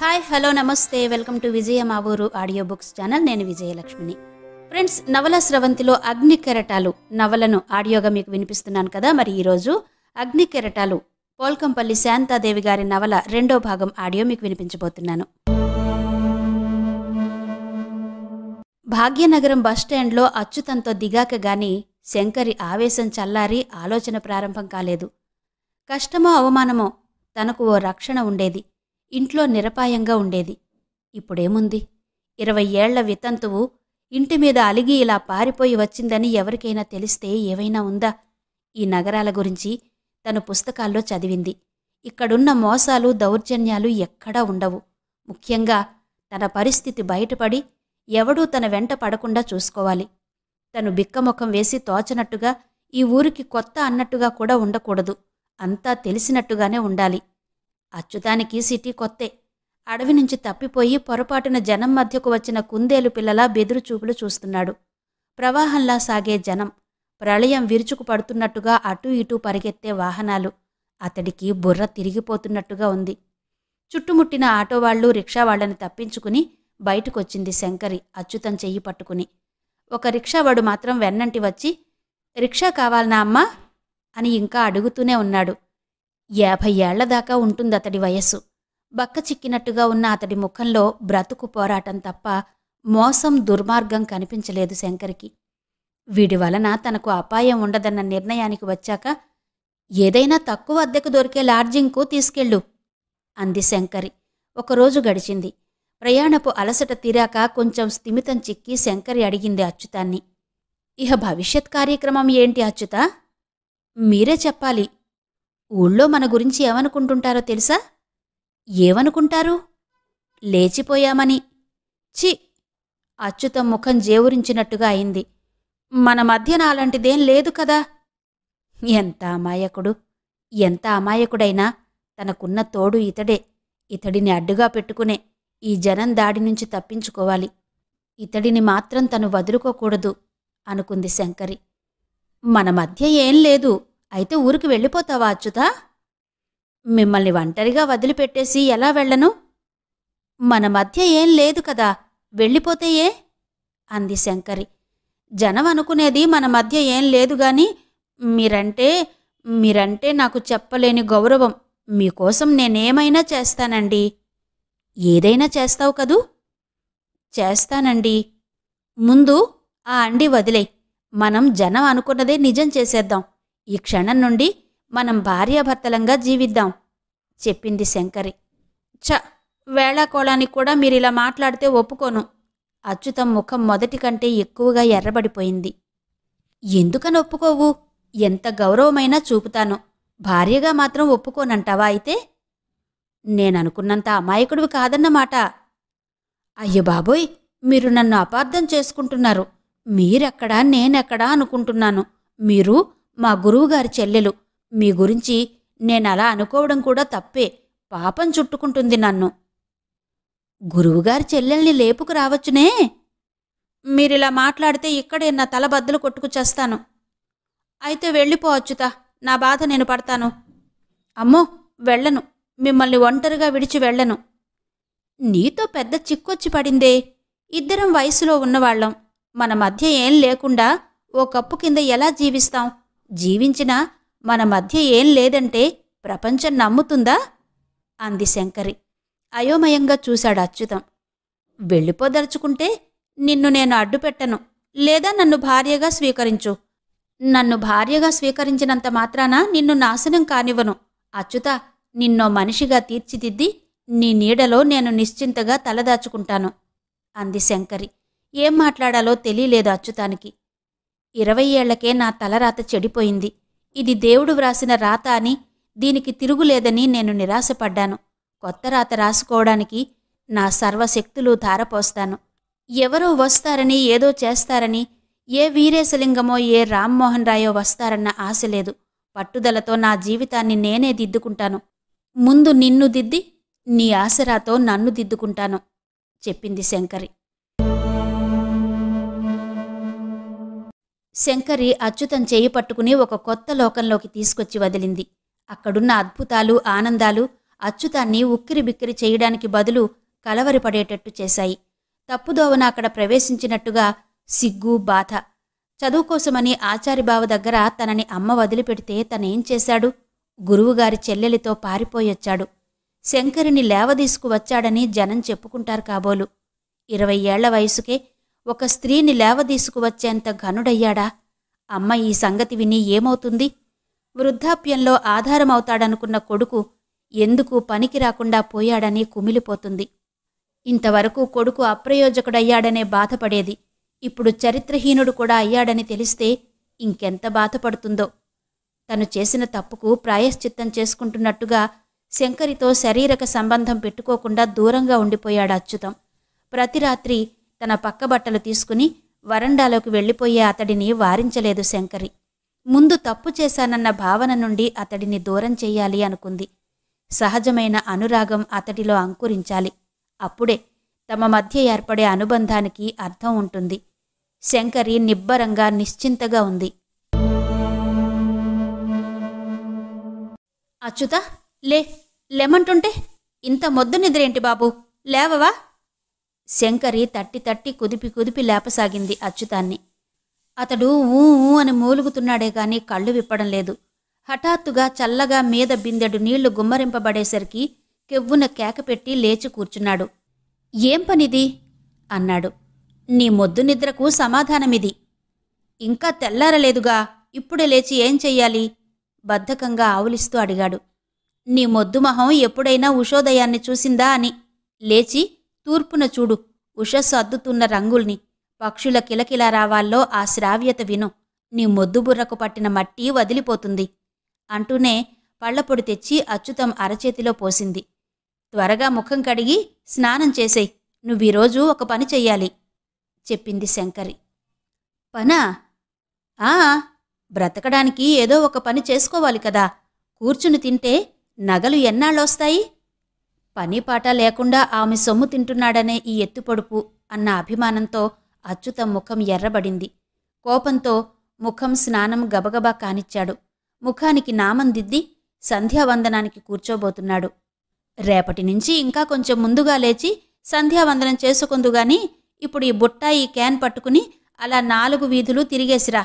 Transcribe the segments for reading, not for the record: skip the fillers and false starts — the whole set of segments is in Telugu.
హాయ్ హలో నమస్తే వెల్కమ్ టు విజయ మా ఊరు ఆడియో బుక్స్ ఛానల్. నేను విజయలక్ష్మిని. ఫ్రెండ్స్, నవల స్రవంతిలో అగ్ని కెరటాలు నవలను ఆడియోగా మీకు వినిపిస్తున్నాను కదా. మరి ఈరోజు అగ్ని కెరటాలు పోల్కంపల్లి శాంతాదేవి గారి నవల 2వ భాగం ఆడియో మీకు వినిపించబోతున్నాను. భాగ్యనగరం బస్టాండ్లో అచ్యుతంతో దిగాక గాని శంకరి ఆవేశం చల్లారి ఆలోచన ప్రారంభం కాలేదు. కష్టమో అవమానమో తనకు ఓ రక్షణ ఉండేది. ఇంట్లో నిరపాయంగా ఉండేది. ఇప్పుడేముంది? 20 ఏళ్ల వితంతువు ఇంటి మీద అలిగి ఇలా పారిపోయి వచ్చిందని ఎవరికైనా తెలిస్తే ఏవైనా ఉందా? ఈ నగరాల గురించి తను పుస్తకాల్లో చదివింది. ఇక్కడున్న మోసాలు దౌర్జన్యాలు ఎక్కడా ఉండవు. ముఖ్యంగా తన పరిస్థితి బయటపడి ఎవడూ తన వెంట పడకుండా చూసుకోవాలి. తను బిక్కముఖం వేసి తోచనట్టుగా, ఈ ఊరికి కొత్త అన్నట్టుగా కూడా ఉండకూడదు. అంతా తెలిసినట్టుగానే ఉండాలి. అచ్యుతానికి సిటీ కొత్తే. అడవి నుంచి తప్పిపోయి పొరపాటున జనం మధ్యకు వచ్చిన కుందేలు పిల్లలా బెదురు చూపులు చూస్తున్నాడు. ప్రవాహంలా సాగే జనం, ప్రళయం విరుచుకు పడుతున్నట్టుగా అటూ ఇటూ పరిగెత్తే వాహనాలు. అతడికి బుర్ర తిరిగిపోతున్నట్టుగా ఉంది. చుట్టుముట్టిన ఆటోవాళ్లు, రిక్షావాళ్లని తప్పించుకుని బయటకొచ్చింది శంకరి అచ్యుతం చెయ్యి పట్టుకుని. ఒక రిక్షావాడు మాత్రం వెన్నంటి వచ్చి, రిక్షా కావాలనా అమ్మా అని ఇంకా అడుగుతూనే ఉన్నాడు. 50 ఏళ్ల దాకా ఉంటుందతడి వయస్సు. బక్క చిక్కినట్టుగా ఉన్న అతడి ముఖంలో బ్రతుకు పోరాటం తప్ప మోసం, దుర్మార్గం కనిపించలేదు శంకరికి. వీడి వలన తనకు అపాయం ఉండదన్న నిర్ణయానికి వచ్చాక, ఏదైనా తక్కువ అద్దెకు దొరికే లాడ్జింగ్కు తీసుకెళ్ళు అంది శంకరి. ఒకరోజు గడిచింది. ప్రయాణపు అలసట తీరాక కొంచెం స్థిమితం చిక్కి శంకరి అడిగింది అచ్యుతాన్ని, ఇహ భవిష్యత్ కార్యక్రమం ఏంటి అచ్యుతా? మీరే చెప్పాలి. ఊళ్ళో మన గురించి ఏమనుకుంటుంటారో తెలుసా? ఏమనుకుంటారు? లేచిపోయామని. ఛీ! అచ్యుతం ముఖం జేవురించినట్టుగా అయింది. మన మధ్యన అలాంటిదేం లేదు కదా. ఎంత అమాయకుడు! ఎంత అమాయకుడైనా తనకున్న తోడు ఇతడే. ఇతడిని అడ్డుగా పెట్టుకునే ఈ జనం దాడి నుంచి తప్పించుకోవాలి. ఇతడిని మాత్రం తను వదులుకోకూడదు అనుకుంది శంకరి. మన మధ్య ఏం లేదు. అయితే ఊరికి వెళ్ళిపోతావా అచ్యుతా? మిమ్మల్ని ఒంటరిగా వదిలిపెట్టేసి ఎలా వెళ్ళను? మన మధ్య ఏం లేదు కదా, వెళ్ళిపోతే ఏ? అంది శంకరి. జనం అనుకునేది మన మధ్య ఏం లేదుగాని మీరంటే నాకు చెప్పలేని గౌరవం. మీకోసం నేనేమైనా చేస్తానండి. ఏదైనా చేస్తావు కదూ? చేస్తానండి. ముందు ఆ అండి వదిలే. మనం జనం అనుకున్నదే నిజం చేసేద్దాం. ఈ క్షణం నుండి మనం భార్యాభర్తలంగా జీవిద్దాం చెప్పింది శంకరి. వేళాకోళానికి కూడా మీరిలా మాట్లాడితే ఒప్పుకోను. అచ్యుతం ముఖం మొదటి కంటే ఎక్కువగా ఎర్రబడిపోయింది. ఎందుకని ఒప్పుకోవు? ఎంత గౌరవమైనా చూపుతాను. భార్యగా మాత్రం ఒప్పుకోనంటావా అయితే? నేననుకున్నంత అమాయకుడివి కాదన్నమాట. అయ్య బాబోయ్, మీరు నన్ను అపార్థం చేసుకుంటున్నారు. మీరెక్కడా నేనెక్కడా అనుకుంటున్నాను. మీరు మా గురువుగారి చెల్లెలు. మీ గురించి నేనలా అనుకోవడం కూడా తప్పే. పాపం చుట్టుకుంటుంది నన్ను. గురువుగారి చెల్లెల్ని లేపుకు రావచ్చునే. మీరిలా మాట్లాడితే ఇక్కడే నా తల బద్దలు కొట్టుకు చేస్తాను. అయితే వెళ్ళిపోవచ్చుతా. నా బాధ నేను పడతాను. అమ్మో, వెళ్ళను. మిమ్మల్ని ఒంటరిగా విడిచి వెళ్ళను. నీతో పెద్ద చిక్కొచ్చి పడిందే. ఇద్దరం వయసులో ఉన్నవాళ్లం. మన మధ్య ఏం లేకుండా ఓ కప్పు కింద ఎలా జీవిస్తాం? జీవించినా మన మధ్య ఏం లేదంటే ప్రపంచం నమ్ముతుందా? అంది శంకరి. అయోమయంగా చూశాడు అచ్యుతం. వెళ్ళిపోదలుచుకుంటే నిన్ను నేను అడ్డుపెట్టను. లేదా నన్ను భార్యగా స్వీకరించు. నన్ను భార్యగా స్వీకరించినంత మాత్రాన నిన్ను నాశనం కానివ్వను. అచ్యుత, నిన్నో మనిషిగా తీర్చిదిద్ది నీ నీడలో నేను నిశ్చింతగా తలదాచుకుంటాను అంది శంకరి. ఏం మాట్లాడాలో తెలియలేదు అచ్యుతానికి. 20 ఏళ్లకే నా తలరాత చెడిపోయింది. ఇది దేవుడు వ్రాసిన రాత అని, దీనికి తిరుగులేదని నేను నిరాశపడ్డాను. కొత్త రాత రాసుకోవడానికి నా సర్వశక్తులు ధారపోస్తాను. ఎవరో వస్తారని, ఏదో చేస్తారని, ఏ వీరేశలింగమో ఏ రామ్మోహన్ రాయో వస్తారన్న ఆశ లేదు. పట్టుదలతో నా జీవితాన్ని నేనే దిద్దుకుంటాను. ముందు నిన్ను దిద్ది నీ ఆసరాతో నన్ను దిద్దుకుంటాను చెప్పింది శంకరి. శంకరి అచ్యుతం చేయి పట్టుకుని ఒక కొత్త లోకంలోకి తీసుకొచ్చి వదిలింది. అక్కడున్న అద్భుతాలు, ఆనందాలు అచ్యుతాన్ని ఉక్కిరిబిక్కిరి చేయడానికి బదులు కలవరిపడేటట్టు చేశాయి. తప్పుదోవన అక్కడ ప్రవేశించినట్టుగా సిగ్గు, బాధ. చదువుకోసమని ఆచారిబావ దగ్గర తనని అమ్మ వదిలిపెడితే తనేం చేశాడు? గురువుగారి చెల్లెలితో పారిపోయొచ్చాడు. శంకరిని లేవదీసుకువచ్చాడని జనం చెప్పుకుంటారు కాబోలు. 20 ఏళ్ల వయసుకే ఒక స్త్రీని లేవదీసుకువచ్చేంత ఘనుడయ్యాడా? అమ్మ ఈ సంగతి విని ఏమవుతుంది? వృద్ధాప్యంలో ఆధారమవుతాడనుకున్న కొడుకు ఎందుకు పనికి రాకుండా పోయాడని కుమిలిపోతుంది. ఇంతవరకు కొడుకు అప్రయోజకుడయ్యాడనే బాధపడేది. ఇప్పుడు చరిత్రహీనుడు కూడా అయ్యాడని తెలిస్తే ఇంకెంత బాధపడుతుందో. తను చేసిన తప్పుకు ప్రాయశ్చిత్తం చేసుకుంటున్నట్టుగా శంకరితో శారీరక సంబంధం పెట్టుకోకుండా దూరంగా ఉండిపోయాడు అచ్యుతం. ప్రతి రాత్రి తన పక్కబట్టలు తీసుకుని వరండాలోకి వెళ్ళిపోయే అతడిని వారించలేదు శంకరి. ముందు తప్పు చేశానన్న భావన నుండి అతడిని దూరం చెయ్యాలి అనుకుంది. సహజమైన అనురాగం అతడిలో అంకురించాలి. అప్పుడే తమ మధ్య ఏర్పడే అనుబంధానికి అర్థం ఉంటుంది. శంకరి నిబ్బరంగా నిశ్చింతగా ఉంది. అచ్యుత, లేమంటుంటే ఇంత మొద్దు నిద్రేంటి బాబూ, లేవవా? శంకరి తట్టి తట్టి కుదిపి లేపసాగింది అచ్యుతాన్ని. అతడు ఊ ఊ అని మూలుగుతున్నాడే గాని కళ్ళు విప్పడం లేదు. హఠాత్తుగా చల్లగా మీద బిందెడు నీళ్లు గుమ్మరింపబడేసరికి కెవ్వున కేకపెట్టి లేచి కూర్చున్నాడు. ఏం పనిది? అన్నాడు. నీ మొద్దు నిద్రకు సమాధానమిది. ఇంకా తెల్లారలేదుగా, ఇప్పుడే లేచి ఏం చెయ్యాలి? బద్ధకంగా ఆవులిస్తూ అడిగాడు. నీ మొద్దు మొహం ఎప్పుడైనా ఉషోదయాన్ని చూసిందా అని. లేచి తూర్పున చూడు, ఉషస్సు అద్దుతున్న రంగుల్ని, పక్షుల కిలకిలా రావాల్లో ఆ శ్రావ్యత విను. నీ మొద్దుబుర్రకు పట్టిన మట్టి వదిలిపోతుంది అంటూనే పళ్లపొడి తెచ్చి అచ్యుతం అరచేతిలో పోసింది. త్వరగా ముఖం కడిగి స్నానం చేసేయ్, నువ్వీరోజు ఒక పని చెయ్యాలి చెప్పింది శంకరి. పనా? బ్రతకడానికి ఏదో ఒక పని చేసుకోవాలి కదా. కూర్చుని తింటే నగలు ఎన్నాళ్ళొస్తాయి? పనిపాట లేకుండా ఆమె సొమ్ము తింటున్నాడనే ఈ ఎత్తుపొడుపు అన్న అభిమానంతో అచ్యుతం ముఖం ఎర్రబడింది. కోపంతో ముఖం స్నానం గబగబా కానిచ్చాడు. ముఖానికి నామం దిద్ది సంధ్యావందనానికి కూర్చోబోతున్నాడు. రేపటి నుంచి ఇంకా కొంచెం ముందుగా లేచి సంధ్యావందనం చేసుకుందుగాని ఇప్పుడు ఈ బుట్ట, ఈ క్యాన్ పట్టుకుని అలా 4 వీధులు తిరిగేసిరా.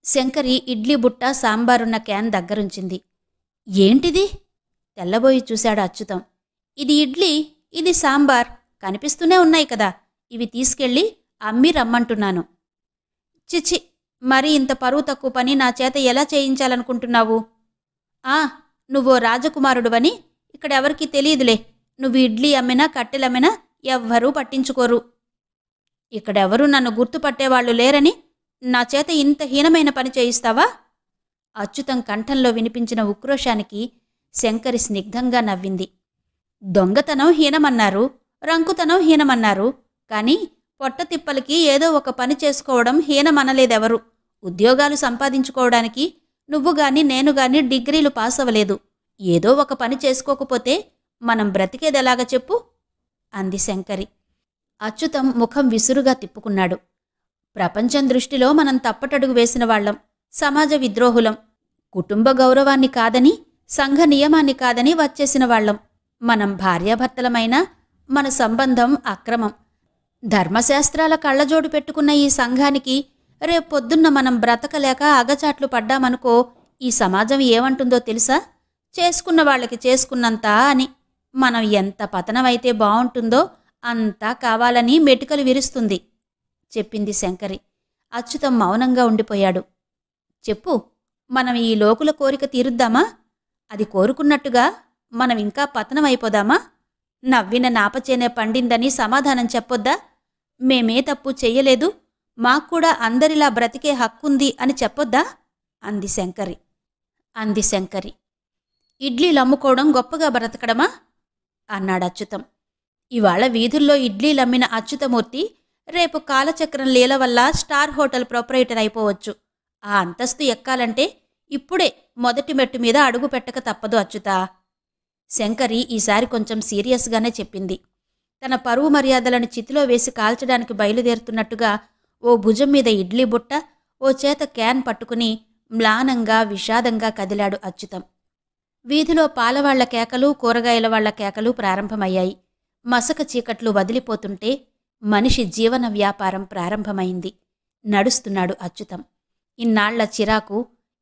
శంకరి ఇడ్లీ బుట్ట, సాంబారున్న క్యాన్ దగ్గరుంచింది. ఏంటిది? తెల్లబోయి చూశాడు అచ్యుతం. ఇది ఇడ్లీ, ఇది సాంబార్, కనిపిస్తూనే ఉన్నాయి కదా. ఇవి తీసుకెళ్ళి అమ్మి రమ్మంటున్నాను. చిచి, మరి ఇంత పరువు తక్కువ పని నా చేత ఎలా చేయించాలనుకుంటున్నావు? నువ్వో రాజకుమారుడువని ఇక్కడెవరికీ తెలియదులే. నువ్వు ఇడ్లీ అమ్మినా కట్టెలమ్మినా ఎవ్వరూ పట్టించుకోరు. ఇక్కడెవరూ నన్ను గుర్తుపట్టేవాళ్లు లేరని నా చేత ఇంత హీనమైన పని చేయిస్తావా? అచ్యుతం కంఠంలో వినిపించిన ఉక్రోషానికి శంకరి స్నిగ్ధంగా నవ్వింది. దొంగతనం హీనమన్నారు, రంకుతనం హీనమన్నారు, కాని పొట్టతిప్పలకి ఏదో ఒక పని చేసుకోవడం హీనమనలేదెవరు. ఉద్యోగాలు సంపాదించుకోవడానికి నువ్వుగాని నేనుగాని డిగ్రీలు పాసవలేదు. ఏదో ఒక పని చేసుకోకపోతే మనం బ్రతికేదెలాగ చెప్పు అంది శంకరి. అచ్యుతం ముఖం విసురుగా తిప్పుకున్నాడు. ప్రపంచం దృష్టిలో మనం తప్పటడుగు వేసిన వాళ్లం, సమాజ విద్రోహులం, కుటుంబ గౌరవాన్ని కాదని, సంఘ నియమాన్ని కాదని వచ్చేసిన వాళ్లం. మనం భార్యాభర్తలమైనా మన సంబంధం అక్రమం. ధర్మశాస్త్రాల కళ్ళజోడు పెట్టుకున్న ఈ సంఘానికి రేపొద్దున్న మనం బ్రతకలేక అగచాట్లు పడ్డామనుకో, ఈ సమాజం ఏమంటుందో తెలుసా? చేసుకున్న వాళ్ళకి చేసుకున్నంత అని. మనం ఎంత పతనమైతే బావుంటుందో అంతా కావాలని మెటికలు విరుస్తుంది చెప్పింది శంకరి. అచ్యుతం మౌనంగా ఉండిపోయాడు. చెప్పు, మనం ఈ లోకుల కోరిక తీరుద్దామా? అది కోరుకున్నట్టుగా మనం ఇంకా పతనమైపోదామా? నవ్విన నాపచేనే పండిందని సమాధానం చెప్పొద్దా? మేమే తప్పు చెయ్యలేదు, మాక్కూడా అందరిలా బ్రతికే హక్కుంది అని చెప్పొద్దా? అంది శంకరి. ఇడ్లీలు అమ్ముకోవడం గొప్పగా బ్రతకడమా? అన్నాడచ్యుతం. ఇవాళ వీధుల్లో ఇడ్లీలమ్మిన అచ్యుతమూర్తి రేపు కాలచక్రం లీల వల్ల స్టార్ హోటల్ ప్రొపరేటర్ అయిపోవచ్చు. ఆ అంతస్తు ఎక్కాలంటే ఇప్పుడే మొదటి మెట్టు మీద అడుగు పెట్టక తప్పదు అచ్యుతా. శంకరి ఈసారి కొంచెం సీరియస్గానే చెప్పింది. తన పరువు మర్యాదలను చితిలో వేసి కాల్చడానికి బయలుదేరుతున్నట్టుగా ఓ భుజం మీద ఇడ్లీ బుట్ట, ఓ చేత క్యాన్ పట్టుకుని మ్లానంగా విషాదంగా కదిలాడు అచ్యుతం. వీధిలో పాలవాళ్ల కేకలు, కూరగాయల వాళ్ల కేకలు ప్రారంభమయ్యాయి. మసక చీకట్లు వదిలిపోతుంటే మనిషి జీవన వ్యాపారం ప్రారంభమైంది. నడుస్తున్నాడు అచ్యుతం. ఇన్నాళ్ల చిరాకు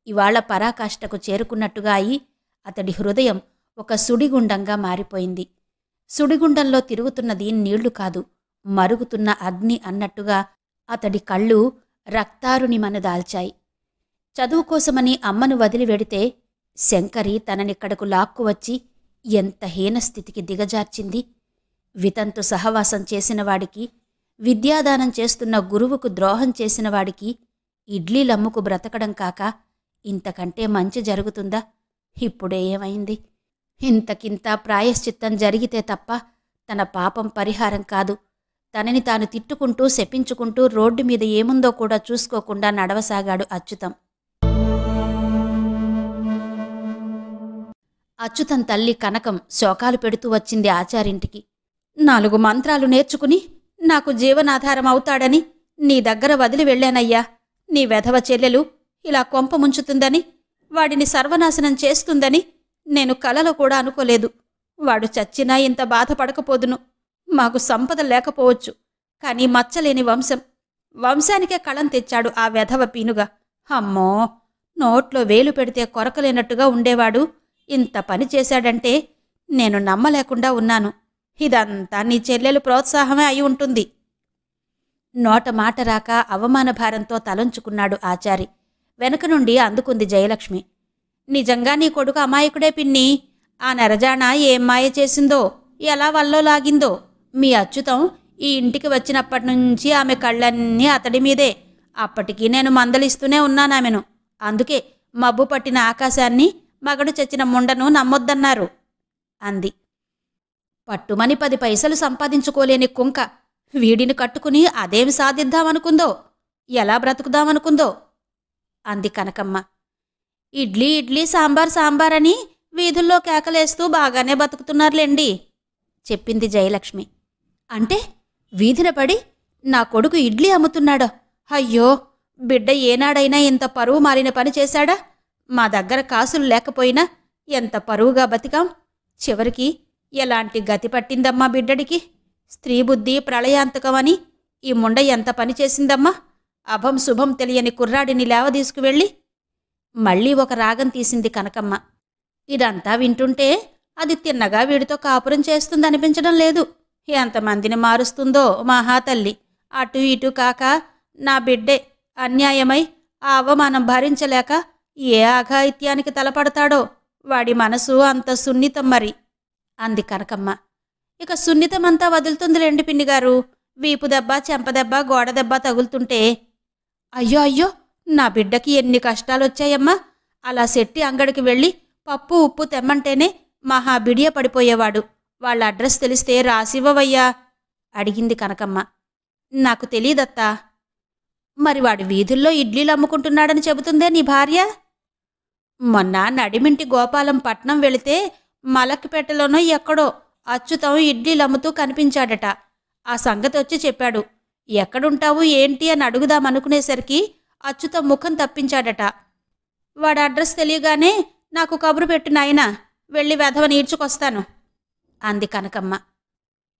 ఇవాళ్ల పరాకాష్ఠకు చేరుకున్నట్టుగా అయి అతడి హృదయం ఒక సుడిగుండంగా మారిపోయింది. సుడిగుండంలో తిరుగుతున్నది నీళ్లు కాదు, మరుగుతున్న అగ్ని అన్నట్టుగా అతడి కళ్ళు రక్తారునిమను దాల్చాయి. చదువుకోసమని అమ్మను వదిలి వెడితే శంకరి తననిక్కడకు లాక్కువచ్చి ఎంత హీనస్థితికి దిగజార్చింది. వితంతు సహవాసం చేసినవాడికి, విద్యాదానం చేస్తున్న గురువుకు ద్రోహం చేసినవాడికి ఇడ్లీలమ్ముకు బ్రతకడం కాక ఇంతకంటే మంచి జరుగుతుందా? ఇప్పుడే ఏమైంది? ఇంతకింత ప్రాయశ్చిత్తం జరిగితే తప్ప తన పాపం పరిహారం కాదు. తనని తాను తిట్టుకుంటూ శపించుకుంటూ రోడ్డు మీద ఏముందో కూడా చూసుకోకుండా నడవసాగాడు అచ్యుతం. అచ్యుతం తల్లి కనకం శోకాలు పెడుతూ వచ్చింది ఆచారింటికి. 4 మంత్రాలు నేర్చుకుని నాకు జీవనాధారం అవుతాడని నీ దగ్గర వదిలి వెళ్ళానయ్యా. నీ వెధవ చెల్లెలు ఇలా కొంప ముంచుతుందని, వాడిని సర్వనాశనం చేస్తుందని నేను కలలో కూడా అనుకోలేదు. వాడు చచ్చినా ఇంత బాధపడకపోదును. మాకు సంపద లేకపోవచ్చు, కానీ మచ్చలేని వంశానికే కళం తెచ్చాడు ఆ వెధవ పీనుగా. అమ్మో, నోట్లో వేలు పెడితే కొరకలేనట్టుగా ఉండేవాడు ఇంత పని చేశాడంటే నేను నమ్మలేకుండా ఉన్నాను. ఇదంతా నీ చెల్లెలు ప్రోత్సాహమే అయి ఉంటుంది. నోట మాట రాక అవమాన భారంతో తలంచుకున్నాడు ఆచారి. వెనక నుండి అందుకుంది జయలక్ష్మి. నిజంగా నీ కొడుకు అమాయకుడే పిన్ని. ఆ నెరజాణ ఏం మాయ చేసిందో, ఎలా వల్లో లాగిందో. మీ అచ్యుతం ఈ ఇంటికి వచ్చినప్పటినుంచి ఆమె కళ్ళన్నీ అతడి మీదే. అప్పటికీ నేను మందలిస్తూనే ఉన్నానామెను. అందుకే మబ్బు పట్టిన ఆకాశాన్ని, మగడు చచ్చిన ముండను నమ్మొద్దన్నారు అంది. పట్టుమని 10 పైసలు సంపాదించుకోలేని కుంక వీడిని కట్టుకుని అదేమి సాధిద్దామనుకుందో, ఎలా బ్రతుకుదామనుకుందో అంది కనకమ్మ. ఇడ్లీ ఇడ్లీ సాంబార్ సాంబార్ అని వీధుల్లో కేకలేస్తూ బాగానే బతుకుతున్నారులేండి చెప్పింది జయలక్ష్మి. అంటే వీధిన పడి నా కొడుకు ఇడ్లీ అమ్ముతున్నాడా? అయ్యో, బిడ్డ ఏనాడైనా ఇంత పరువు మారిన పని చేశాడా? మా దగ్గర కాసులు లేకపోయినా ఎంత పరువుగా బతికాం. చివరికి ఎలాంటి గతి పట్టిందమ్మా బిడ్డడికి. స్త్రీ బుద్ధి ప్రళయాంతకమని ఈ ముండ ఎంత పని చేసిందమ్మా. అభం శుభం తెలియని కుర్రాడిని లేవదీసుకువెళ్ళి. మళ్ళీ ఒక రాగం తీసింది కనకమ్మ. ఇదంతా వింటుంటే అది తిన్నగా వీడితో కాపురం చేస్తుందనిపించడం లేదు. ఎంతమందిని మారుస్తుందో మహాతల్లి. అటు ఇటు కాక నా బిడ్డే అన్యాయమై ఆ అవమానం భరించలేక ఏ అఘాయిత్యానికి తలపడతాడో. వాడి మనసు అంత సున్నితం మరి అంది కనకమ్మ. ఇక సున్నితమంతా వదులుతుందిలేండి పిన్నిగారు. వీపు దెబ్బ, చెంపదెబ్బ, గోడ దెబ్బ తగులుతుంటే అయ్యో అయ్యో, నా బిడ్డకి ఎన్ని కష్టాలొచ్చాయమ్మా. అలా శెట్టి అంగడికి వెళ్ళి పప్పు ఉప్పు తెమ్మంటేనే మహా బిడియ పడిపోయేవాడు. వాళ్ళ అడ్రస్ తెలిస్తే రాసివ్వవయ్యా అడిగింది కనకమ్మ. నాకు తెలీదత్తా. మరి వాడి వీధుల్లో ఇడ్లీలు అమ్ముకుంటున్నాడని చెబుతుందే నీ భార్య. మొన్న నడిమింటి గోపాలం పట్నం వెళితే మలక్కిపేటలోనో ఎక్కడో అచ్యుతం ఇడ్లీలు అమ్ముతూ కనిపించాడట. ఆ సంగతి వచ్చి చెప్పాడు. ఎక్కడుంటావు ఏంటి అని అడుగుదామనుకునేసరికి అచ్యుతం ముఖం తప్పించాడట. వాడి అడ్రస్ తెలియగానే నాకు కబురు పెట్టు నాయనా, వెళ్ళి వెధవ నీడ్చుకొస్తాను అంది కనకమ్మ.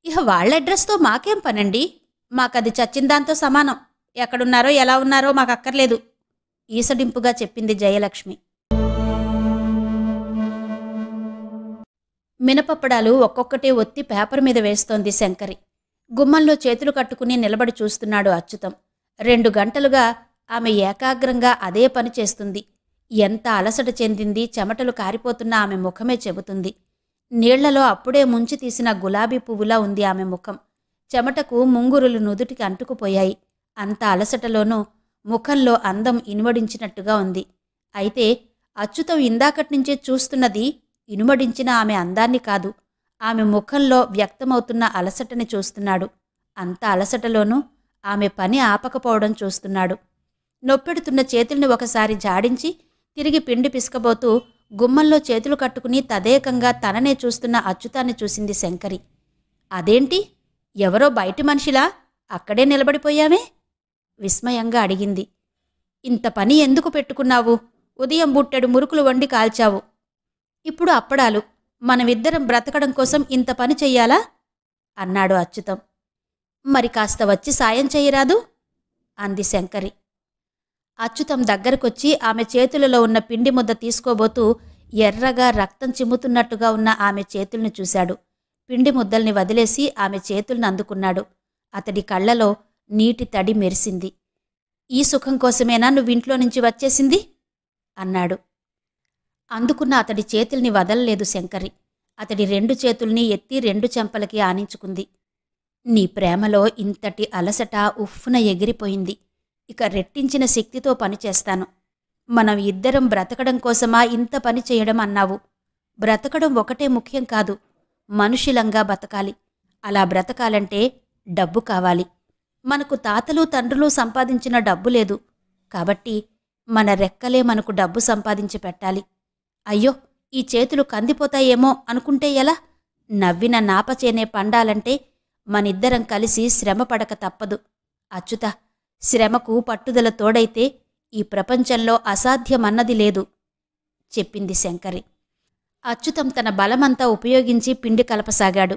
ఇహ వాళ్ళ అడ్రస్తో మాకేం పనండి? మాకది చచ్చిందాంతో సమానం. ఎక్కడున్నారో ఎలా ఉన్నారో మాకక్కర్లేదు ఈసడింపుగా చెప్పింది జయలక్ష్మి. మినపప్పడాలు ఒక్కొక్కటే ఒత్తి పేపర్ మీద వేస్తోంది శంకరి. గుమ్మంలో చేతులు కట్టుకుని నిలబడి చూస్తున్నాడు అచ్యుతం. 2 గంటలుగా ఆమె ఏకాగ్రంగా అదే పని చేస్తుంది. ఎంత అలసట చెందింది, చెమటలు కారిపోతున్న ఆమె ముఖమే చెబుతుంది. నీళ్లలో అప్పుడే ముంచి తీసిన గులాబీ పువ్వులా ఉంది ఆమె ముఖం. చెమటకు ముంగురులు నుదుటికి అంటుకుపోయాయి. అంత అలసటలోనూ ముఖంలో అందం ఇనుమడించినట్టుగా ఉంది. అయితే అచ్యుతం ఇందాకట్నుంచే చూస్తున్నది ఇనుమడించిన ఆమె అందాన్ని కాదు, ఆమె ముఖంలో వ్యక్తమవుతున్న అలసటని చూస్తున్నాడు. అంత అలసటలోనూ ఆమె పని ఆపకపోవడం చూస్తున్నాడు. నొప్పెడుతున్న చేతుల్ని ఒకసారి జాడించి తిరిగి పిండి పిసకబోతూ గుమ్మంలో చేతులు కట్టుకుని తదేకంగా తననే చూస్తున్న అచ్యుతాన్ని చూసింది శంకరి. అదేంటి, ఎవరో బయటి మనిషిలా అక్కడే నిలబడిపోయామే విస్మయంగా అడిగింది. ఇంత పని ఎందుకు పెట్టుకున్నావు? ఉదయం బుట్టెడు మురుకులు వండి కాల్చావు. ఇప్పుడు అప్పడాలు. మనమిద్దరం బ్రతకడం కోసం ఇంత పని చెయ్యాలా? అన్నాడు అచ్యుతం. మరి కాస్త వచ్చి సాయం చెయ్యరాదు? అంది శంకరి. అచ్యుతం దగ్గరకొచ్చి ఆమె చేతులలో ఉన్న పిండి ముద్ద తీసుకోబోతూ ఎర్రగా రక్తం చిమ్ముతున్నట్టుగా ఉన్న ఆమె చేతుల్ని చూశాడు. పిండి ముద్దల్ని వదిలేసి ఆమె చేతుల్ని అందుకున్నాడు. అతడి కళ్లలో నీటి తడి మెరిసింది. ఈ సుఖం కోసమేనా నువ్వింట్లో నుంచి వచ్చేసింది? అన్నాడు. అందుకున్న అతడి చేతుల్ని వదలలేదు శంకరి. అతడి 2 చేతుల్ని ఎత్తి 2 చెంపలకి ఆనించుకుంది. నీ ప్రేమలో ఇంతటి అలసట ఉఫ్ఫున ఎగిరిపోయింది. ఇక రెట్టించిన శక్తితో పనిచేస్తాను. మనం ఇద్దరం బ్రతకడం కోసమా ఇంత పని చేయడం అన్నావు. బ్రతకడం ఒకటే ముఖ్యం కాదు, మనుషులంగా బతకాలి. అలా బ్రతకాలంటే డబ్బు కావాలి. మనకు తాతలు తండ్రులు సంపాదించిన డబ్బు లేదు. కాబట్టి మన రెక్కలే మనకు డబ్బు సంపాదించి పెట్టాలి. అయ్యో, ఈ చేతులు కందిపోతాయేమో అనుకుంటే ఎలా? నవ్విన నాపచేనే పండాలంటే మనిద్దరం కలిసి శ్రమపడక తప్పదు. అచ్యుత, శ్రమకు పట్టుదల తోడైతే ఈ ప్రపంచంలో అసాధ్యమన్నది లేదు చెప్పింది శంకరి. అచ్యుతం తన బలమంతా ఉపయోగించి పిండి కలపసాగాడు.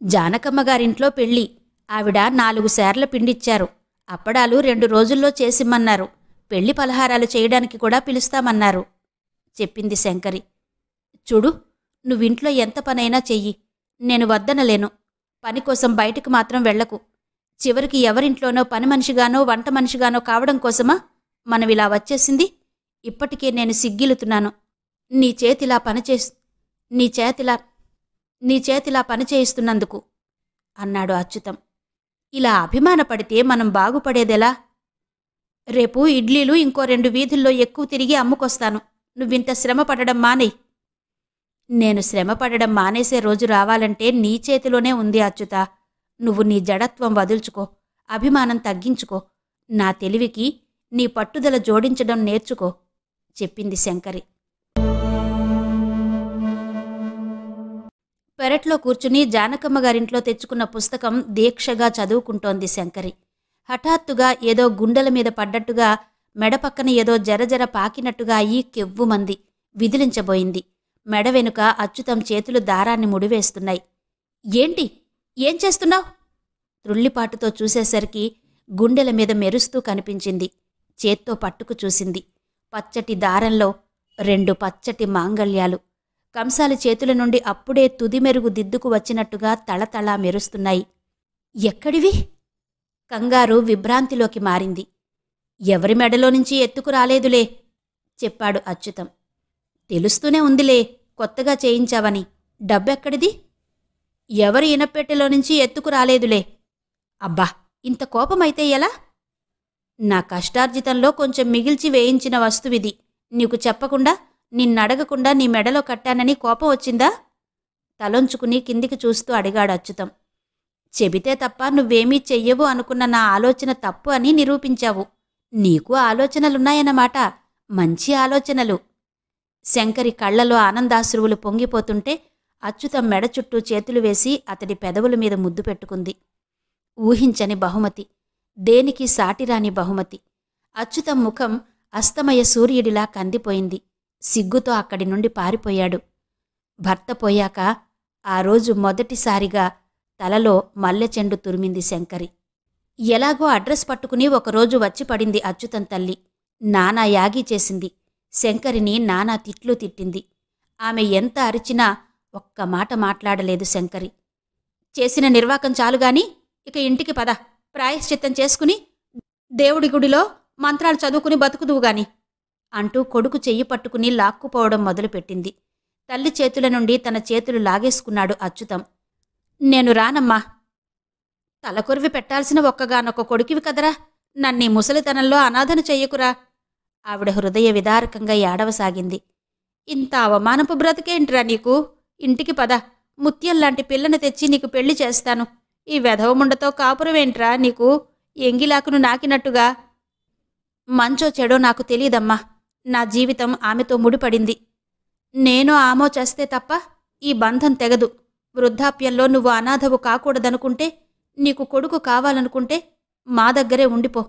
జానకమ్మగారింట్లో పెళ్ళి. ఆవిడ 4 సేర్ల పిండిచ్చారు. అప్పడాలు 2 రోజుల్లో చేసిమ్మన్నారు. పెళ్లి పలహారాలు చేయడానికి కూడా పిలుస్తామన్నారు చెప్పింది శంకరి. చూడు, నువ్వింట్లో ఎంత పనైనా చెయ్యి. నేను వద్దనలేను. పని కోసం బయటికి మాత్రం వెళ్లకు. చివరికి ఎవరింట్లోనో పని మనిషిగానో వంట మనిషిగానో కావడం కోసమా మనమిలా వచ్చేసింది? ఇప్పటికే నేను సిగ్గిలుతున్నాను. నీ చేతిలా పని చేయిస్తున్నందుకు అన్నాడు అచ్యుతం. ఇలా అభిమానపడితే మనం బాగుపడేదెలా? రేపు ఇడ్లీలు ఇంకో 2 వీధుల్లో ఎక్కువ తిరిగి అమ్ముకొస్తాను. నువ్వింత శ్రమ పడడం మానేయ్. నేను శ్రమపడడం మానేసే రోజు రావాలంటే నీ చేతిలోనే ఉంది అచ్యుత. నువ్వు నీ జడత్వం వదుల్చుకో, అభిమానం తగ్గించుకో. నా తెలివికి నీ పట్టుదల జోడించడం నేర్చుకో చెప్పింది శంకరి. పెరట్లో కూర్చుని జానకమ్మగారింట్లో తెచ్చుకున్న పుస్తకం దీక్షగా చదువుకుంటోంది శంకరి. హఠాత్తుగా ఏదో గుండెల మీద పడ్డట్టుగా, మెడపక్కన ఏదో జరజర పాకినట్టుగా అయ్యి కెవ్వుమంది. విదిలించబోయింది. మెడ వెనుక అచ్యుతం చేతులు దారాన్ని ముడివేస్తున్నాయి. ఏంటి? ఏం చేస్తున్నావు? త్రుళ్ళిపాటుతో చూసేసరికి గుండెల మీద మెరుస్తూ కనిపించింది. చేత్తో పట్టుకు చూసింది. పచ్చటి దారంలో 2 పచ్చటి మాంగళ్యాలు. కంసాలి చేతుల నుండి అప్పుడే తుదిమెరుగు దిద్దుకు వచ్చినట్టుగా తళతళా మెరుస్తున్నాయి. ఎక్కడివి? కంగారు విభ్రాంతిలోకి మారింది. ఎవరి మెడలో నుంచి ఎత్తుకు రాలేదులే చెప్పాడు అచ్యుతం. తెలుస్తూనే ఉందిలే, కొత్తగా చేయించావని. డబ్బెక్కడిది? ఎవరి ఇనపెట్టెలో నుంచి ఎత్తుకు రాలేదులే. అబ్బా, ఇంత కోపమైతే ఎలా? నా కష్టార్జితంలో కొంచెం మిగిల్చి వేయించిన వస్తువిది. నీకు చెప్పకుండా, నిన్నడగకుండా నీ మెడలో కట్టానని కోపం వచ్చిందా? తలొంచుకుని కిందికి చూస్తూ అడిగాడు అచ్యుతం. చెబితే తప్ప నువ్వేమీ చెయ్యవు అనుకున్న నా ఆలోచన తప్పు అని నిరూపించావు. నీకు ఆలోచనలున్నాయన్నమాట. మంచి ఆలోచనలు. శంకరి కళ్లలో ఆనందాశ్రువులు పొంగిపోతుంటే అచ్యుతం మెడ చుట్టూ చేతులు వేసి అతడి పెదవుల మీద ముద్దు పెట్టుకుంది. ఊహించని బహుమతి, దేనికి సాటిరాని బహుమతి. అచ్యుతం ముఖం అస్తమయ సూర్యుడిలా కందిపోయింది. సిగ్గుతో అక్కడి నుండి పారిపోయాడు. భర్త పోయాక ఆ రోజు మొదటిసారిగా తలలో మల్లెచెండు తురిమింది శంకరి. ఎలాగో అడ్రస్ పట్టుకుని ఒకరోజు వచ్చి పడింది అచ్యుతం తల్లి. నానా యాగి చేసింది. శంకరిని నానా తిట్లు తిట్టింది. ఆమె ఎంత అరిచినా ఒక్క మాట మాట్లాడలేదు శంకరి. చేసిన నిర్వాకం చాలుగాని ఇక ఇంటికి పద. ప్రాయశ్చిత్తం చేసుకుని దేవుడి గుడిలో మంత్రాలు చదువుకుని బతుకుదువుగాని అంటూ కొడుకు చెయ్యి పట్టుకుని లాక్కుపోవడం మొదలుపెట్టింది. తల్లి చేతుల నుండి తన చేతులు లాగేసుకున్నాడు అచ్యుతం. నేను రానమ్మా. తలకొరివి పెట్టాల్సిన ఒక్కగానొక్క కొడుకివి కదరా. నన్నీ ముసలితనంలో అనాథన చెయ్యకురా. ఆవిడ హృదయ విదారకంగా ఏడవసాగింది. ఇంత అవమానపు బ్రతికేంట్రా నీకు? ఇంటికి పద. ముత్యంలాంటి పిల్లని తెచ్చి నీకు పెళ్లి చేస్తాను. ఈ వెధవముండతో కాపురమేంట్రా నీకు? ఎంగిలాకును నాకినట్టుగా. మంచో చెడో నాకు తెలీదమ్మా. నా జీవితం ఆమెతో ముడిపడింది. నేను ఆమో చేస్తే తప్ప ఈ బంధం తెగదు. వృద్ధాప్యంలో నువ్వు అనాథవు కాకూడదనుకుంటే, నీకు కొడుకు కావాలనుకుంటే మా దగ్గరే ఉండిపో.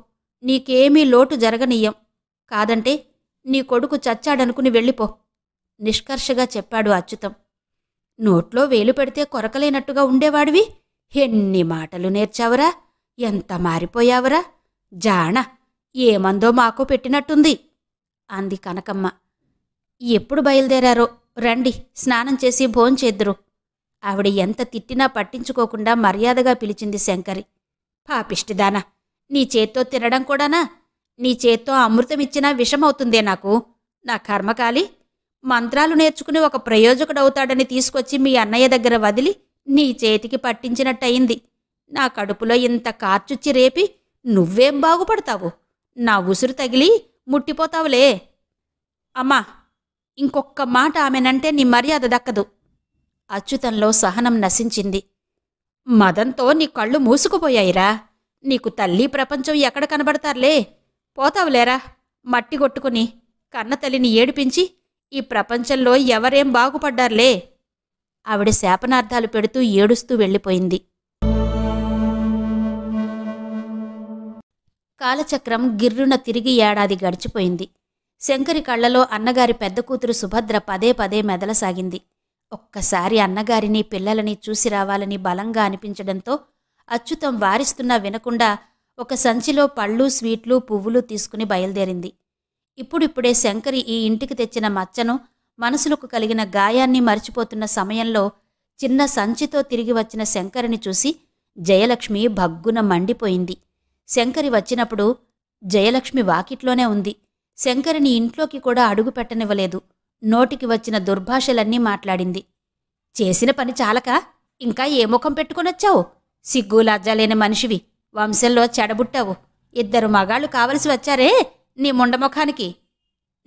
నీకేమీ లోటు జరగనీయం. కాదంటే నీ కొడుకు చచ్చాడనుకుని వెళ్ళిపో. నిష్కర్షగా చెప్పాడు అచ్యుతం. నోట్లో వేలు పెడితే కొరకలేనట్టుగా ఉండేవాడివి ఎన్ని మాటలు నేర్చావురా, ఎంత మారిపోయావురా, జాణ ఏమందో మాకు పెట్టినట్టుంది అంది కనకమ్మ. ఎప్పుడు బయలుదేరారో, రండి స్నానం చేసి భోంచేద్దురు. ఆవిడ ఎంత తిట్టినా పట్టించుకోకుండా మర్యాదగా పిలిచింది శంకరి. పాపిష్టిదానా, నీ చేత్తో తినడం కూడానా? నీ చేత్తో అమృతమిచ్చినా విషమవుతుందే నాకు. నా కర్మకాలి, మంత్రాలు నేర్చుకుని ఒక ప్రయోజకుడవుతాడని తీసుకొచ్చి మీ అన్నయ్య దగ్గర వదిలి నీ చేతికి పట్టించినట్టయింది. నా కడుపులో ఇంత కార్చుచ్చి రేపి నువ్వేం బాగుపడతావు? నా ఉసురు తగిలి ముట్టిపోతావులే. అమ్మా, ఇంకొక్క మాట ఆమెనంటే నీ మర్యాద దక్కదు. అచ్యుతంలో సహనం నశించింది. మదంతో నీ కళ్ళు మూసుకుపోయాయిరా. నీకు తల్లి ప్రపంచం ఎక్కడ కనబడతారులే. పోతావులేరా మట్టి కొట్టుకుని. కన్నతల్లిని ఏడిపించి ఈ ప్రపంచంలో ఎవరేం బాగుపడ్డారులే. ఆవిడ శాపనార్థాలు పెడుతూ ఏడుస్తూ వెళ్ళిపోయింది. కాలచక్రం గిర్రున తిరిగి ఏడాది గడిచిపోయింది. శంకరి కళ్లలో అన్నగారి పెద్ద కూతురు సుభద్ర పదే పదే మెదలసాగింది. ఒక్కసారి అన్నగారిని పిల్లలని చూసి రావాలని బలంగా అనిపించడంతో అచ్యుతం వారిస్తున్నా వినకుండా ఒక సంచిలో పళ్ళు, స్వీట్లు, పువ్వులు తీసుకుని బయలుదేరింది. ఇప్పుడిప్పుడే శంకరి ఈ ఇంటికి తెచ్చిన మచ్చను, మనసులకు కలిగిన గాయాన్ని మరిచిపోతున్న సమయంలో చిన్న సంచితో తిరిగి వచ్చిన శంకరిని చూసి జయలక్ష్మి భగ్గున మండిపోయింది. శంకరి వచ్చినప్పుడు జయలక్ష్మి వాకిట్లోనే ఉంది. శంకరిని ఇంట్లోకి కూడా అడుగు పెట్టనివ్వలేదు. నోటికి వచ్చిన దుర్భాషలన్నీ మాట్లాడింది. చేసిన పని చాలక ఇంకా ఏ ముఖం పెట్టుకొనొచ్చావు? సిగ్గు లజ్జలేని మనిషివి, వంశంలో చెడబుట్టావు. 2 మగాళ్ళు కావలసి వచ్చారే నీ ముండముఖానికి.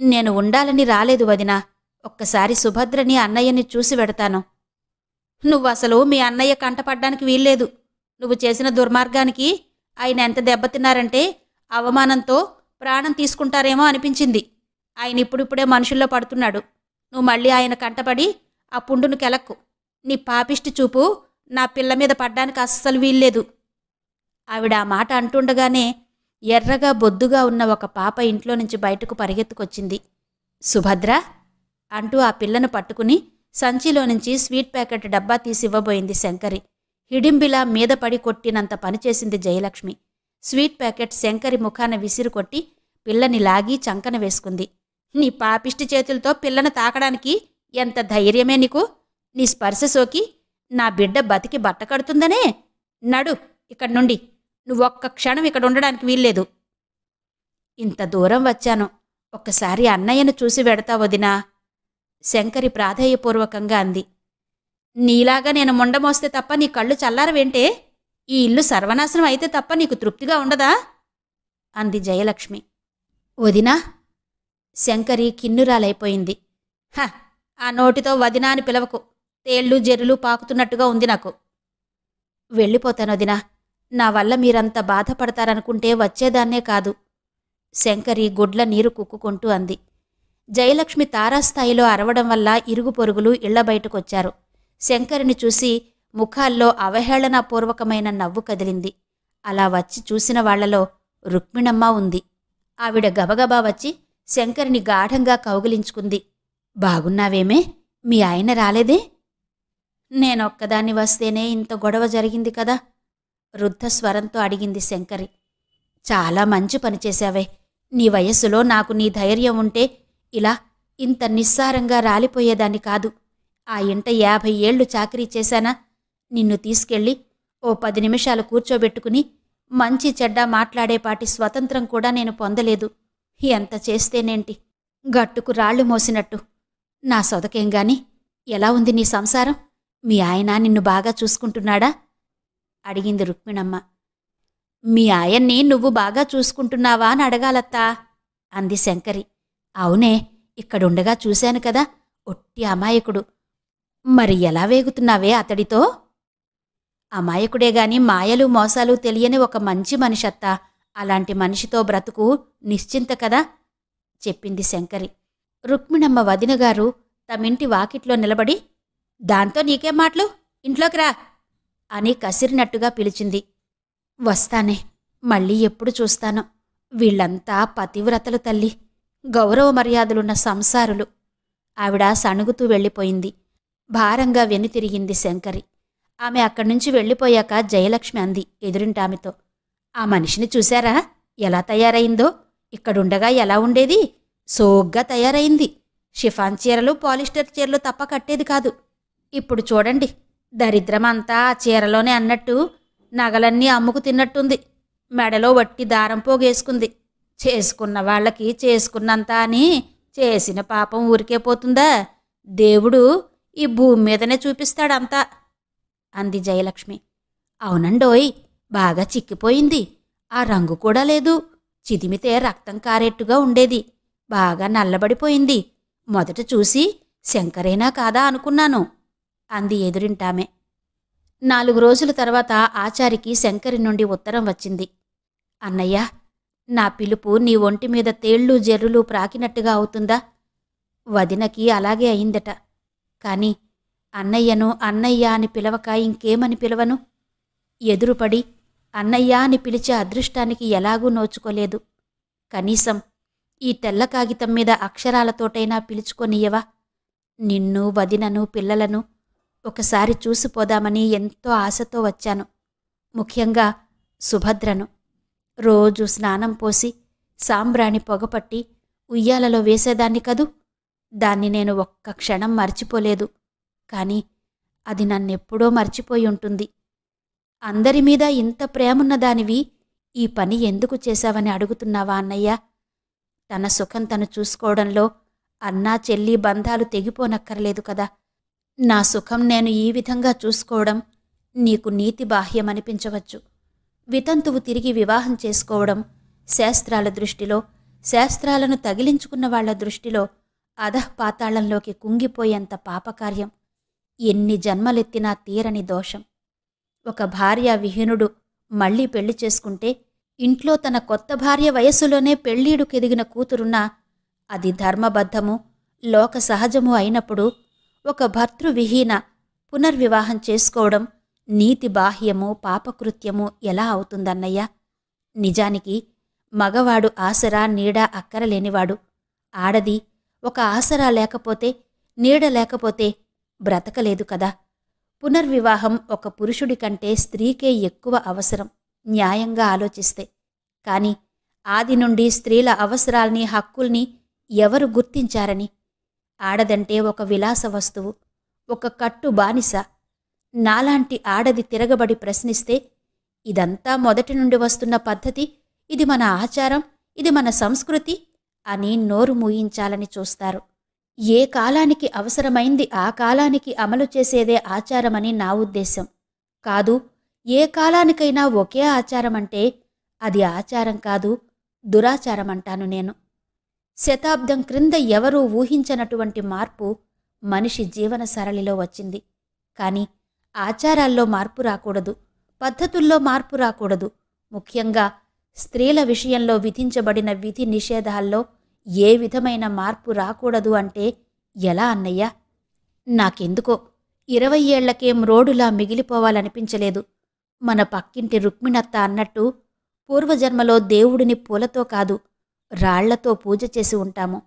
నేను ఉండాలని రాలేదు వదినా. ఒక్కసారి సుభద్రని, అన్నయ్యని చూసి వెడతాను. నువ్వసలు మీ అన్నయ్య కంటపడ్డానికి వీల్లేదు. నువ్వు చేసిన దుర్మార్గానికి ఆయన ఎంత దెబ్బతిన్నారంటే అవమానంతో ప్రాణం తీసుకుంటారేమో అనిపించింది. ఆయన ఇప్పుడిప్పుడే మనుషుల్లో పడుతున్నాడు. నువ్వు మళ్ళీ ఆయన కంటపడి ఆ పుండును కెలక్కు. నీ పాపిష్టి చూపు నా పిల్ల మీద పడ్డానికి అస్సలు వీల్లేదు. ఆవిడ ఆ మాట అంటుండగానే ఎర్రగా బొద్దుగా ఉన్న ఒక పాప ఇంట్లో నుంచి బయటకు పరిగెత్తుకొచ్చింది. సుభద్ర అంటూ ఆ పిల్లను పట్టుకుని సంచిలో నుంచి స్వీట్ ప్యాకెట్ డబ్బా తీసివ్వబోయింది శంకరి. హిడింబిలా మీద పడి కొట్టినంత పనిచేసింది జయలక్ష్మి. స్వీట్ ప్యాకెట్ శంకరి ముఖాన విసిరు కొట్టి పిల్లని లాగి చంకన వేసుకుంది. నీ పాపిష్టి చేతులతో పిల్లను తాకడానికి ఎంత ధైర్యమే నీకు? నీ స్పర్శ సోకి నా బిడ్డ బతికి బట్టకడుతుందనే. నడు ఇక్కడి నుండి. నువ్వొక్క క్షణం ఇక్కడ ఉండడానికి వీల్లేదు. ఇంత దూరం వచ్చాను, ఒక్కసారి అన్నయ్యను చూసి వెడతా వదినా, శంకరి ప్రాధేయపూర్వకంగా అంది. నీలాగా నేను ముండమోస్తే తప్ప నీ కళ్ళు చల్లారవేంటే? ఈ ఇల్లు సర్వనాశనం అయితే తప్ప నీకు తృప్తిగా ఉండదా? అంది జయలక్ష్మి. వదినా? శంకరి కిన్నురాలైపోయింది. హ, ఆ నోటితో వదినా అని పిలవకు. తేళ్ళు జెర్రులు పాకుతున్నట్టుగా ఉంది నాకు. వెళ్ళిపోతాను వదినా. నా వల్ల మీరంత బాధపడతారనుకుంటే వచ్చేదాన్నే కాదు. శంకరి గుడ్ల నీరు కుక్కుకుంటూ అంది. జయలక్ష్మి తారాస్థాయిలో అరవడం వల్ల ఇరుగు పొరుగులు ఇళ్ల బయటకొచ్చారు. శంకరిని చూసి ముఖాల్లో అవహేళనాపూర్వకమైన నవ్వు కదిలింది. అలా వచ్చి చూసిన వాళ్లలో రుక్మిణమ్మ ఉంది. ఆవిడ గబగబా వచ్చి శంకరిని గాఢంగా కౌగిలించుకుంది. బాగున్నావేమే? మీ ఆయన రాలేదే? నేనొక్కదాన్ని వస్తేనే ఇంత గొడవ జరిగింది కదా? రుద్ధస్వరంతో అడిగింది శంకరి. చాలా మంచి పనిచేశావే. నీ వయస్సులో నాకు నీ ధైర్యం ఉంటే ఇలా ఇంత నిస్సారంగా రాలిపోయేదాన్ని కాదు. ఆ ఇంట 50 ఏళ్లు చాకరీ చేశానా? నిన్ను తీసుకెళ్ళి ఓ 10 నిమిషాలు కూర్చోబెట్టుకుని మంచి చెడ్డ మాట్లాడేపాటి స్వతంత్రం కూడా నేను పొందలేదు. ఎంత చేస్తేనేంటి, గట్టుకు రాళ్లు మోసినట్టు. నా సొదకేంగాని ఎలా ఉంది నీ సంసారం? మీ ఆయన నిన్ను బాగా చూసుకుంటున్నాడా? అడిగింది రుక్మిణమ్మ. మీ ఆయన్ని నువ్వు బాగా చూసుకుంటున్నావా అని అడగాలత్తా అంది శంకరి. అవునే, ఇక్కడుండగా చూశాను కదా, ఒట్టి అమాయకుడు. మరి ఎలా వేగుతున్నావే అతడితో? అమాయకుడేగాని మాయలు మోసాలు తెలియని ఒక మంచి మనిషత్తా. అలాంటి మనిషితో బ్రతుకు నిశ్చింత కదా, చెప్పింది శంకరి. రుక్మిణమ్మ వదినగారు తమింటి వాకిట్లో నిలబడి, దాంతో నీకేం మాటలు, ఇంట్లోకి రా అని కసిరినట్టుగా పిలిచింది. వస్తానే, మళ్ళీ ఎప్పుడు చూస్తానో. వీళ్లంతా పతివ్రతలు తల్లి, గౌరవ మర్యాదలున్న సంసారులు. ఆవిడ సణుగుతూ వెళ్ళిపోయింది. భారంగా వెనుతిరిగింది శంకరి. ఆమె అక్కడ్నుంచి వెళ్ళిపోయాక జయలక్ష్మి అంది ఎదురింటామెతో, ఆ మనిషిని చూశారా? ఎలా తయారైందో? ఇక్కడుండగా ఎలా ఉండేది? సోగ్గా తయారైంది. షిఫాన్ చీరలు, పాలిస్టర్ చీరలు తప్ప కట్టేది కాదు. ఇప్పుడు చూడండి, దరిద్రమంతా ఆ చీరలోనే అన్నట్టు నగలన్నీ అమ్ముకు తిన్నట్టుంది. మెడలో వట్టి దారం పోగేసుకుంది. చేసుకున్న వాళ్ళకి చేసుకున్నంత అని చేసిన పాపం ఊరికే పోతుందా? దేవుడు ఈ భూమి మీదనే చూపిస్తాడంతా అంది జయలక్ష్మి. అవునండోయ్, బాగా చిక్కిపోయింది. ఆ రంగు కూడా లేదు. చిదిమితే రక్తం కారేట్టుగా ఉండేది. బాగా నల్లబడిపోయింది. మొదట చూసి శంకరేనా కాదా అనుకున్నాను అంది ఎదురింటామె. 4 రోజుల తర్వాత ఆచారికి శంకరి నుండి ఉత్తరం వచ్చింది. అన్నయ్య, నా పిలుపు నీ ఒంటి మీద తేళ్ళు జెర్రులు ప్రాకినట్టుగా అవుతుందా? వదినకి అలాగే అయిందట. కాని అన్నయ్యను అన్నయ్య అని పిలవక ఇంకేమని పిలవను? ఎదురుపడి అన్నయ్య అని పిలిచే అదృష్టానికి ఎలాగూ నోచుకోలేదు. కనీసం ఈ తెల్ల కాగితం మీద అక్షరాలతోటైనా పిలుచుకొనియవా? నిన్ను, వదినను, పిల్లలను ఒకసారి చూసిపోదామని ఎంతో ఆశతో వచ్చాను. ముఖ్యంగా సుభద్రను. రోజు స్నానం పోసి సాంబ్రాణి పొగపట్టి ఉయ్యాలలో వేసేదాన్ని కదూ. దాన్ని నేను ఒక్క క్షణం మర్చిపోలేదు. కాని అది నన్నెప్పుడో మర్చిపోయి ఉంటుంది. అందరిమీద ఇంత ప్రేమున్నదానివి ఈ పని ఎందుకు చేశావని అడుగుతున్నావా అన్నయ్య? తన సుఖం తను చూసుకోవడంలో అన్నా చెల్లి బంధాలు తెగిపోనక్కర్లేదు కదా. నా సుఖం నేను ఈ విధంగా చూసుకోవడం నీకు నీతి బాహ్యమనిపించవచ్చు. వితంతువు తిరిగి వివాహం చేసుకోవడం శాస్త్రాల దృష్టిలో, శాస్త్రాలను తగిలించుకున్న వాళ్ల దృష్టిలో అధఃపాతాళంలోకి కుంగిపోయేంత పాపకార్యం. ఎన్ని జన్మలెత్తినా తీరని దోషం. ఒక భార్య విహీనుడు మళ్లీ పెళ్లి చేసుకుంటే ఇంట్లో తన కొత్త భార్య వయస్సులోనే పెళ్ళీడుకెదిగిన కూతురున్నా అది ధర్మబద్ధము, లోక సహజము అయినప్పుడు ఒక భర్తృవిహీన పునర్వివాహం చేసుకోవడం నీతి బాహ్యము, పాపకృత్యము ఎలా అవుతుందన్నయ్యా? నిజానికి మగవాడు ఆసరా నీడ అక్కరలేనివాడు. ఆడది ఒక ఆసరా లేకపోతే, నీడ లేకపోతే బ్రతకలేదు కదా. పునర్వివాహం ఒక పురుషుడి కంటే స్త్రీకే ఎక్కువ అవసరం న్యాయంగా ఆలోచిస్తే. కాని ఆది నుండి స్త్రీల అవసరాల్ని, హక్కుల్ని ఎవరు గుర్తించారని? ఆడదంటే ఒక విలాస వస్తువు, ఒక కట్టు బానిస. నాలాంటి ఆడది తిరగబడి ప్రశ్నిస్తే, ఇదంతా మొదటి నుండి వస్తున్న పద్ధతి, ఇది మన ఆచారం, ఇది మన సంస్కృతి అని నోరు మూయించాలని చూస్తారు. ఏ కాలానికి అవసరమైంది ఆ కాలానికి అమలు చేసేదే ఆచారమని నా ఉద్దేశం. కాదు, ఏ కాలానికైనా ఒకే ఆచారమంటే అది ఆచారం కాదు, దురాచారమంటాను నేను. శతాబ్దం క్రింద ఎవరూ ఊహించనటువంటి మార్పు మనిషి జీవన సరళిలో వచ్చింది. కాని ఆచారాల్లో మార్పు రాకూడదు, పద్ధతుల్లో మార్పు రాకూడదు. ముఖ్యంగా స్త్రీల విషయంలో విధించబడిన విధి నిషేధాల్లో ఏ విధమైన మార్పు రాకూడదు అంటే ఎలా అన్నయ్యా? నాకెందుకో 20 ఏళ్లకే మ్రోడులా మిగిలిపోవాలనిపించలేదు. మన పక్కింటి రుక్మిణత్త అన్నట్టు పూర్వజన్మలో దేవుడిని పూలతో కాదు, రాళ్లతో పూజ చేసి ఉంటాము.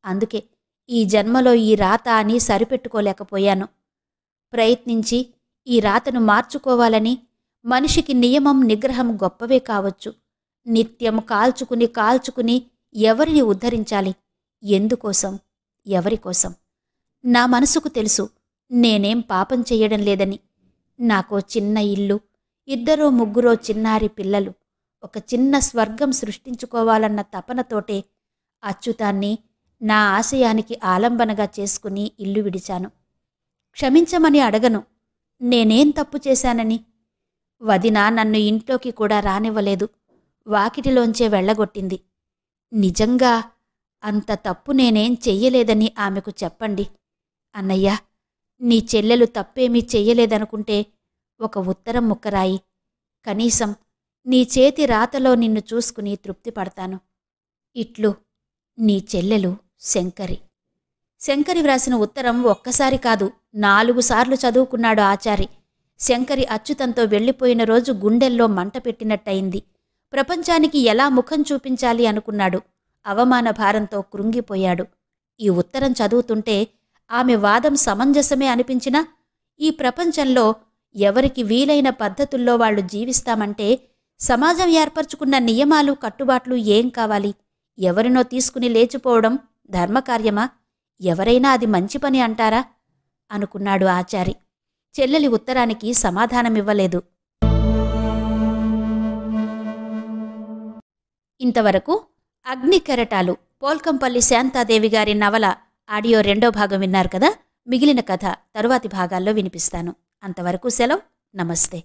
అందుకే ఈ జన్మలో ఈ రాత అని సరిపెట్టుకోలేకపోయాను. ప్రయత్నించి ఈ రాతను మార్చుకోవాలని మనిషికి నియమం, నిగ్రహం గొప్పవే కావచ్చు. నిత్యం కాల్చుకుని ఎవరిని ఉద్ధరించాలి? ఎందుకోసం? ఎవరికోసం? నా మనసుకు తెలుసు నేనేం పాపం చెయ్యడం లేదని. నాకో చిన్న ఇల్లు, 2-3 చిన్నారి పిల్లలు, ఒక చిన్న స్వర్గం సృష్టించుకోవాలన్న తపనతోటే అచ్యుతాన్ని నా ఆశయానికి ఆలంబనగా చేసుకుని ఇల్లు విడిచాను. క్షమించమని అడగను. నేనేం తప్పు చేశానని? వదిన నన్ను ఇంట్లోకి కూడా రానివ్వలేదు. వాకిటిలోంచే వెళ్లగొట్టింది. నిజంగా అంత తప్పు నేనేం చెయ్యలేదని ఆమెకు చెప్పండి. అన్నయ్యా, నీ చెల్లెలు తప్పేమీ చెయ్యలేదనుకుంటే ఒక ఉత్తరం ముక్కరాయి. కనీసం నీ చేతి రాతలో నిన్ను చూసుకుని తృప్తిపడతాను. ఇట్లు నీ చెల్లెలు శంకరి. శంకరి వ్రాసిన ఉత్తరం ఒక్కసారి కాదు 4 సార్లు చదువుకున్నాడు ఆచారి. శంకరి అచ్యుతంతో వెళ్లిపోయిన రోజు గుండెల్లో మంట పెట్టినట్టయింది. ప్రపంచానికి ఎలా ముఖం చూపించాలి అనుకున్నాడు. అవమాన భారంతో కృంగిపోయాడు. ఈ ఉత్తరం చదువుతుంటే ఆమె వాదం సమంజసమే అనిపించినా ఈ ప్రపంచంలో ఎవరికి వీలైన పద్ధతుల్లో వాళ్ళు జీవిస్తామంటే సమాజం ఏర్పరచుకున్న నియమాలు కట్టుబాట్లు ఏం కావాలి? ఎవరినో తీసుకుని లేచిపోవడం ధర్మకార్యమా? ఎవరైనా అది మంచి పని అంటారా? అనుకున్నాడు ఆచారి. చెల్లెలి ఉత్తరానికి సమాధానమివ్వలేదు. ఇంతవరకు అగ్నికెరటాలు పోల్కంపల్లి శాంతాదేవి గారి నవల ఆడియో 2వ భాగం విన్నారు కదా. మిగిలిన కథ తరువాతి భాగాల్లో వినిపిస్తాను. అంతవరకు సెలవు. నమస్తే.